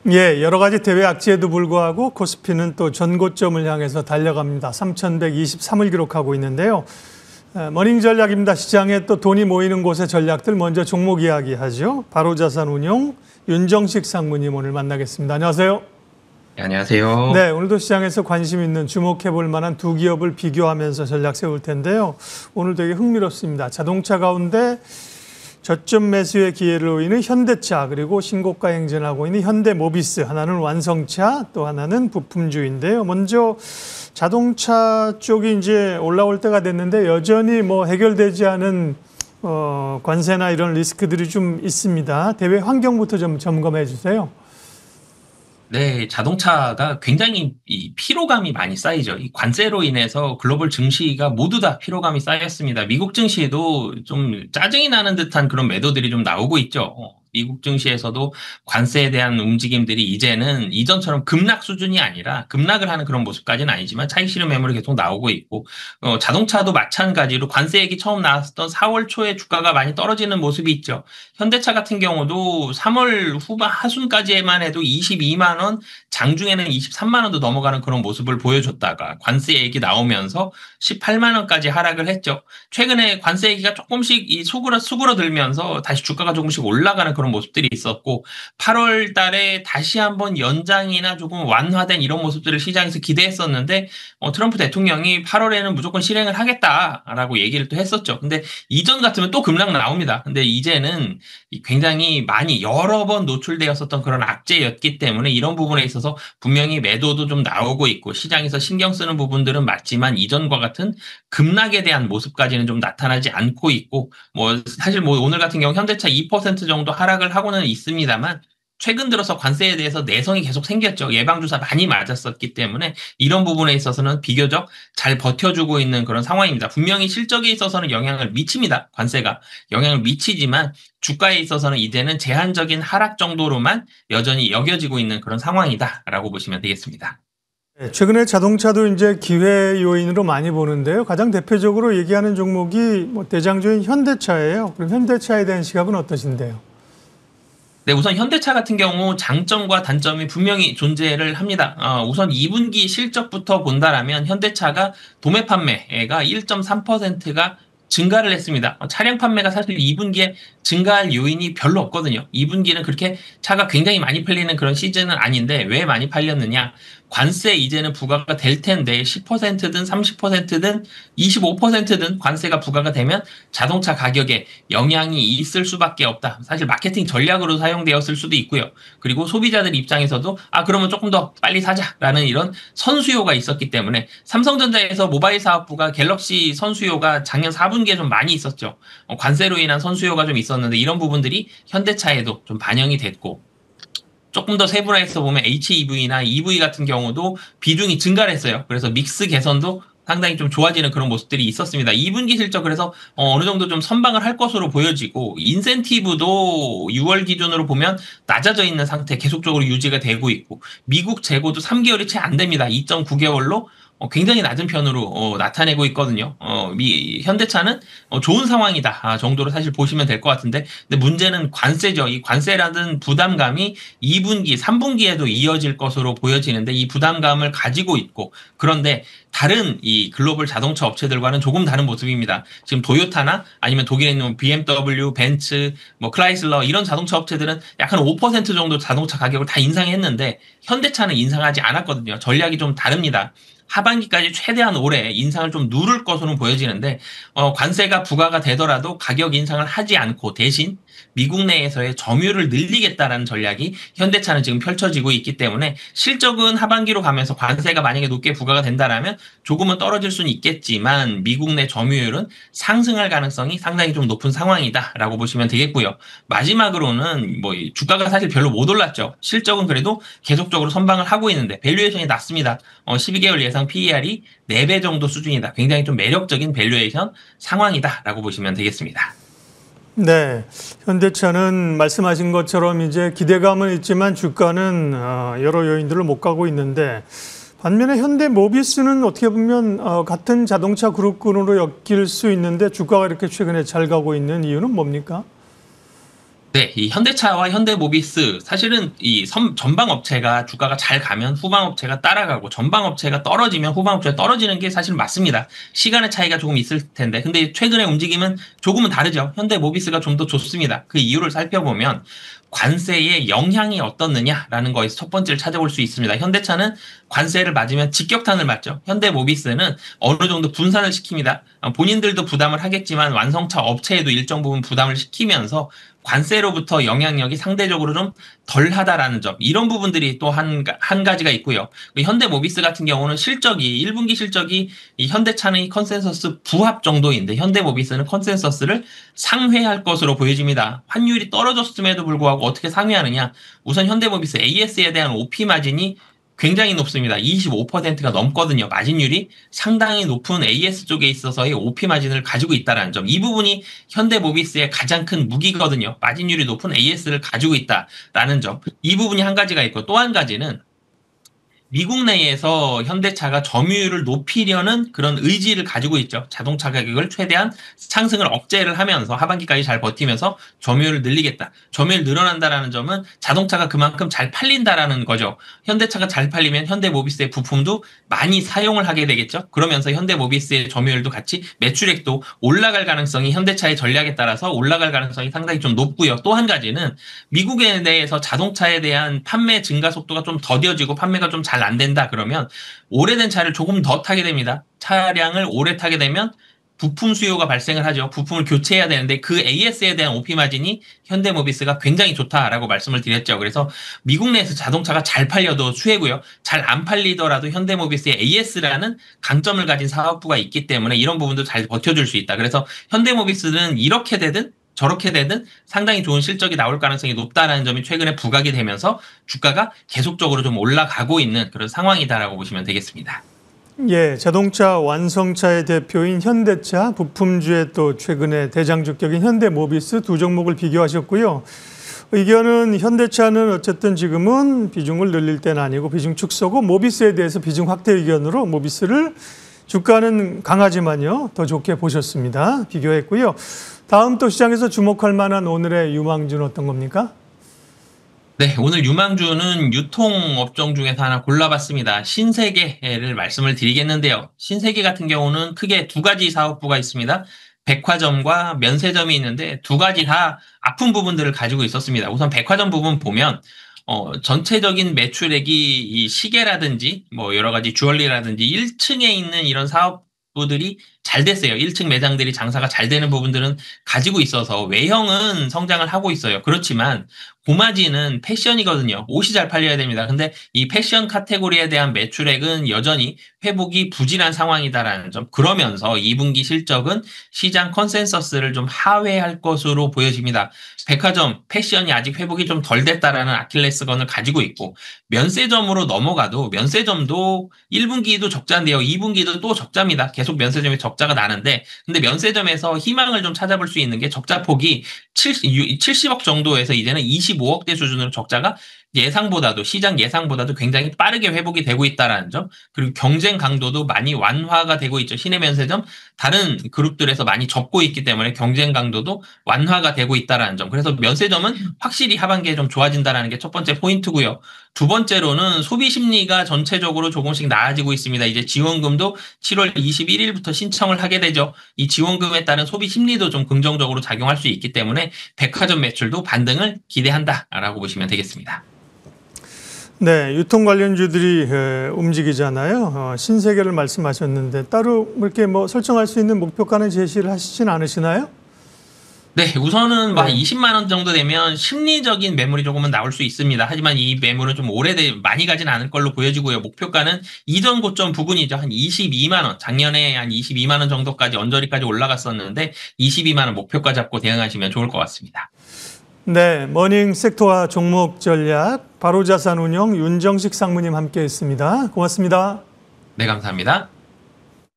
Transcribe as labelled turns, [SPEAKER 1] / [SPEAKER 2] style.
[SPEAKER 1] 예, 여러 가지 대외 악재에도 불구하고 코스피는 또 전고점을 향해서 달려갑니다. 3,123을 기록하고 있는데요. 머닝 전략입니다. 시장에 또 돈이 모이는 곳의 전략들 먼저 종목 이야기하죠. 바로자산운용 윤정식 상무님 오늘 만나겠습니다. 안녕하세요.
[SPEAKER 2] 네, 안녕하세요.
[SPEAKER 1] 네, 오늘도 시장에서 관심 있는 주목해 볼 만한 두 기업을 비교하면서 전략 세울 텐데요. 오늘 되게 흥미롭습니다. 자동차 가운데 저점 매수의 기회를 보이는 현대차, 그리고 신고가 행진하고 있는 현대모비스, 하나는 완성차, 또 하나는 부품주인데요. 먼저 자동차 쪽이 이제 올라올 때가 됐는데 여전히 뭐 해결되지 않은 관세나 이런 리스크들이 좀 있습니다. 대외 환경부터 좀 점검해 주세요.
[SPEAKER 2] 네, 자동차가 굉장히 이 피로감이 많이 쌓이죠. 이 관세로 인해서 글로벌 증시가 모두 다 피로감이 쌓였습니다. 미국 증시에도 좀 짜증이 나는 듯한 그런 매도들이 좀 나오고 있죠. 미국 증시에서도 관세에 대한 움직임들이 이제는 이전처럼 급락 수준이 아니라 급락을 하는 그런 모습까지는 아니지만 차익 실현 매물이 계속 나오고 있고, 자동차도 마찬가지로 관세 얘기 처음 나왔던 4월 초에 주가가 많이 떨어지는 모습이 있죠. 현대차 같은 경우도 3월 후반 하순까지만 해도 22만 원, 장중에는 23만 원도 넘어가는 그런 모습을 보여줬다가 관세 얘기 나오면서 18만 원까지 하락을 했죠. 최근에 관세 얘기가 조금씩 수그러들면서 다시 주가가 조금씩 올라가는 그런 모습들이 있었고, 8월 달에 다시 한번 연장이나 조금 완화된 이런 모습들을 시장에서 기대했었는데, 트럼프 대통령이 8월에는 무조건 실행을 하겠다라고 얘기를 또 했었죠. 근데 이전 같으면 또 급락 나옵니다. 근데 이제는 굉장히 많이 여러 번 노출되었었던 그런 악재였기 때문에 이런 부분에 있어서 분명히 매도도 좀 나오고 있고, 시장에서 신경 쓰는 부분들은 맞지만 이전과 같은 급락에 대한 모습까지는 좀 나타나지 않고 있고, 사실 오늘 같은 경우 현대차 2% 정도 하락을 하고는 있습니다만, 최근 들어서 관세에 대해서 내성이 계속 생겼죠. 예방주사 많이 맞았었기 때문에 이런 부분에 있어서는 비교적 잘 버텨주고 있는 그런 상황입니다. 분명히 실적에 있어서는 영향을 미칩니다. 관세가 영향을 미치지만 주가에 있어서는 이제는 제한적인 하락 정도로만 여전히 여겨지고 있는 그런 상황이다라고 보시면 되겠습니다.
[SPEAKER 1] 네, 최근에 자동차도 이제 기회 요인으로 많이 보는데요. 가장 대표적으로 얘기하는 종목이 대장주인 현대차예요. 그럼 현대차에 대한 시각은 어떠신데요?
[SPEAKER 2] 네, 우선 현대차 같은 경우 장점과 단점이 분명히 존재를 합니다. 우선 2분기 실적부터 본다라면 현대차가 도매 판매가 1.3%가 증가를 했습니다. 차량 판매가 사실 2분기에 증가할 요인이 별로 없거든요. 2분기는 그렇게 차가 굉장히 많이 팔리는 그런 시즌은 아닌데 왜 많이 팔렸느냐? 관세 이제는 부과가 될 텐데 10%든 30%든 25%든 관세가 부과가 되면 자동차 가격에 영향이 있을 수밖에 없다. 사실 마케팅 전략으로 사용되었을 수도 있고요. 그리고 소비자들 입장에서도 그러면 조금 더 빨리 사자라는 이런 선수요가 있었기 때문에 삼성전자에서 모바일 사업부가 갤럭시 선수요가 작년 4분기에 좀 많이 있었죠. 관세로 인한 선수요가 좀 있었는데 이런 부분들이 현대차에도 좀 반영이 됐고, 조금 더 세분화해서 보면 HEV나 EV 같은 경우도 비중이 증가를 했어요. 그래서 믹스 개선도 상당히 좀 좋아지는 그런 모습들이 있었습니다. 2분기 실적 그래서 어느 정도 좀 선방을 할 것으로 보여지고, 인센티브도 6월 기준으로 보면 낮아져 있는 상태 계속적으로 유지가 되고 있고, 미국 재고도 3개월이 채 안 됩니다. 2.9개월로 굉장히 낮은 편으로 나타내고 있거든요. 현대차는 좋은 상황이다 정도로 사실 보시면 될 것 같은데, 근데 문제는 관세죠. 이 관세라는 부담감이 2분기, 3분기에도 이어질 것으로 보여지는데 이 부담감을 가지고 있고, 그런데 다른 이 글로벌 자동차 업체들과는 조금 다른 모습입니다. 지금 도요타나 아니면 독일에 있는 BMW, 벤츠, 클라이슬러 이런 자동차 업체들은 약간 5% 정도 자동차 가격을 다 인상했는데 현대차는 인상하지 않았거든요. 전략이 좀 다릅니다. 하반기까지 최대한 오래 인상을 좀 누를 것으로 보여지는데, 관세가 부과가 되더라도 가격 인상을 하지 않고 대신 미국 내에서의 점유율을 늘리겠다라는 전략이 현대차는 지금 펼쳐지고 있기 때문에 실적은 하반기로 가면서 관세가 만약에 높게 부과가 된다라면 조금은 떨어질 수는 있겠지만 미국 내 점유율은 상승할 가능성이 상당히 좀 높은 상황이다라고 보시면 되겠고요. 마지막으로는 주가가 사실 별로 못 올랐죠. 실적은 그래도 계속적으로 선방을 하고 있는데 밸류에이션이 낮습니다. 12개월 예상 PER이 4배 정도 수준이다. 굉장히 좀 매력적인 밸류에이션 상황이다라고 보시면 되겠습니다.
[SPEAKER 1] 네, 현대차는 말씀하신 것처럼 이제 기대감은 있지만 주가는 여러 요인들로 못 가고 있는데, 반면에 현대모비스는 어떻게 보면 같은 자동차 그룹군으로 엮일 수 있는데 주가가 이렇게 최근에 잘 가고 있는 이유는 뭡니까?
[SPEAKER 2] 네, 이 현대차와 현대모비스 사실은 이 전방 업체가 주가가 잘 가면 후방 업체가 따라가고 전방 업체가 떨어지면 후방 업체가 떨어지는 게 사실 맞습니다. 시간의 차이가 조금 있을 텐데 근데 최근의 움직임은 조금은 다르죠. 현대모비스가 좀 더 좋습니다. 그 이유를 살펴보면 관세의 영향이 어떻느냐라는 거에서 첫 번째를 찾아볼 수 있습니다. 현대차는 관세를 맞으면 직격탄을 맞죠. 현대모비스는 어느 정도 분산을 시킵니다. 본인들도 부담을 하겠지만 완성차 업체에도 일정 부분 부담을 시키면서 관세로부터 영향력이 상대적으로 좀 덜하다라는 점. 이런 부분들이 또 한 가지가 있고요. 현대모비스 같은 경우는 실적이 1분기 실적이 이 현대차는 컨센서스 부합 정도인데 현대모비스는 컨센서스를 상회할 것으로 보여집니다. 환율이 떨어졌음에도 불구하고 어떻게 상회하느냐? 우선 현대모비스 AS에 대한 OP 마진이 굉장히 높습니다. 25%가 넘거든요. 마진율이 상당히 높은 AS 쪽에 있어서의 OP 마진을 가지고 있다는 점. 이 부분이 현대모비스의 가장 큰 무기거든요. 마진율이 높은 AS를 가지고 있다라는 점. 이 부분이 한 가지가 있고 또 한 가지는 미국 내에서 현대차가 점유율을 높이려는 그런 의지를 가지고 있죠. 자동차 가격을 최대한 상승을 억제를 하면서 하반기까지 잘 버티면서 점유율을 늘리겠다. 점유율 늘어난다라는 점은 자동차가 그만큼 잘 팔린다라는 거죠. 현대차가 잘 팔리면 현대모비스의 부품도 많이 사용을 하게 되겠죠. 그러면서 현대모비스의 점유율도 같이 매출액도 올라갈 가능성이 현대차의 전략에 따라서 올라갈 가능성이 상당히 좀 높고요. 또 한 가지는 미국에 대해서 자동차에 대한 판매 증가 속도가 좀 더뎌지고 판매가 좀 잘 안 된다 그러면 오래된 차를 조금 더 타게 됩니다. 차량을 오래 타게 되면 부품 수요가 발생을 하죠. 부품을 교체해야 되는데 그 AS에 대한 OP 마진이 현대모비스가 굉장히 좋다라고 말씀을 드렸죠. 그래서 미국 내에서 자동차가 잘 팔려도 수혜고요. 잘 안 팔리더라도 현대모비스의 AS라는 강점을 가진 사업부가 있기 때문에 이런 부분도 잘 버텨줄 수 있다. 그래서 현대모비스는 이렇게 되든 저렇게 되든 상당히 좋은 실적이 나올 가능성이 높다라는 점이 최근에 부각이 되면서 주가가 계속적으로 좀 올라가고 있는 그런 상황이다라고 보시면 되겠습니다.
[SPEAKER 1] 예, 자동차 완성차의 대표인 현대차, 부품주의 또 최근에 대장주격인 현대모비스 두 종목을 비교하셨고요. 의견은 현대차는 어쨌든 지금은 비중을 늘릴 때는 아니고 비중 축소고 모비스에 대해서 비중 확대 의견으로 모비스를 주가는 강하지만요. 더 좋게 보셨습니다. 비교했고요. 다음 또 시장에서 주목할 만한 오늘의 유망주는 어떤 겁니까?
[SPEAKER 2] 네, 오늘 유망주는 유통업종 중에서 하나 골라봤습니다. 신세계를 말씀을 드리겠는데요. 신세계 같은 경우는 크게 두 가지 사업부가 있습니다. 백화점과 면세점이 있는데 두 가지 다 아픈 부분들을 가지고 있었습니다. 우선 백화점 부분 보면 전체적인 매출액이 이 시계라든지 뭐 여러 가지 주얼리라든지 1층에 있는 이런 사업부들이 잘 됐어요. 1층 매장들이 장사가 잘 되는 부분들은 가지고 있어서 외형은 성장을 하고 있어요. 그렇지만 고마진은 패션이거든요. 옷이 잘 팔려야 됩니다. 근데 이 패션 카테고리에 대한 매출액은 여전히 회복이 부진한 상황이다라는 점. 그러면서 2분기 실적은 시장 컨센서스를 좀 하회할 것으로 보여집니다. 백화점, 패션이 아직 회복이 좀 덜 됐다라는 아킬레스건을 가지고 있고 면세점으로 넘어가도 면세점도 1분기도 적자인데요. 2분기도 또 적자입니다. 계속 면세점이 적자가 나는데 근데 면세점에서 희망을 좀 찾아볼 수 있는 게 적자폭이 70억 정도에서 이제는 25억대 수준으로 적자가 예상보다도 시장 예상보다도 굉장히 빠르게 회복이 되고 있다라는 점 그리고 경쟁 강도도 많이 완화가 되고 있죠. 시내면세점 다른 그룹들에서 많이 접고 있기 때문에 경쟁 강도도 완화가 되고 있다라는 점 그래서 면세점은 확실히 하반기에 좀 좋아진다라는 게 첫 번째 포인트고요. 두 번째로는 소비 심리가 전체적으로 조금씩 나아지고 있습니다. 이제 지원금도 7월 21일부터 신청을 하게 되죠. 이 지원금에 따른 소비 심리도 좀 긍정적으로 작용할 수 있기 때문에 백화점 매출도 반등을 기대한다라고 보시면 되겠습니다.
[SPEAKER 1] 네, 유통 관련주들이 움직이잖아요. 신세계를 말씀하셨는데 따로 이렇게 뭐 설정할 수 있는 목표가는 제시를 하시진 않으시나요?
[SPEAKER 2] 네, 우선은 뭐 한
[SPEAKER 1] 네.
[SPEAKER 2] 20만 원 정도 되면 심리적인 매물이 조금은 나올 수 있습니다. 하지만 이 매물은 좀 많이 가진 않을 걸로 보여지고요. 목표가는 이전 고점 부근이죠. 한 22만 원. 작년에 한 22만 원 정도까지 언저리까지 올라갔었는데 22만 원 목표가 잡고 대응하시면 좋을 것 같습니다.
[SPEAKER 1] 네, 머닝 섹터와 종목 전략 바로자산운용 윤정식 상무님 함께했습니다. 고맙습니다.
[SPEAKER 2] 네, 감사합니다.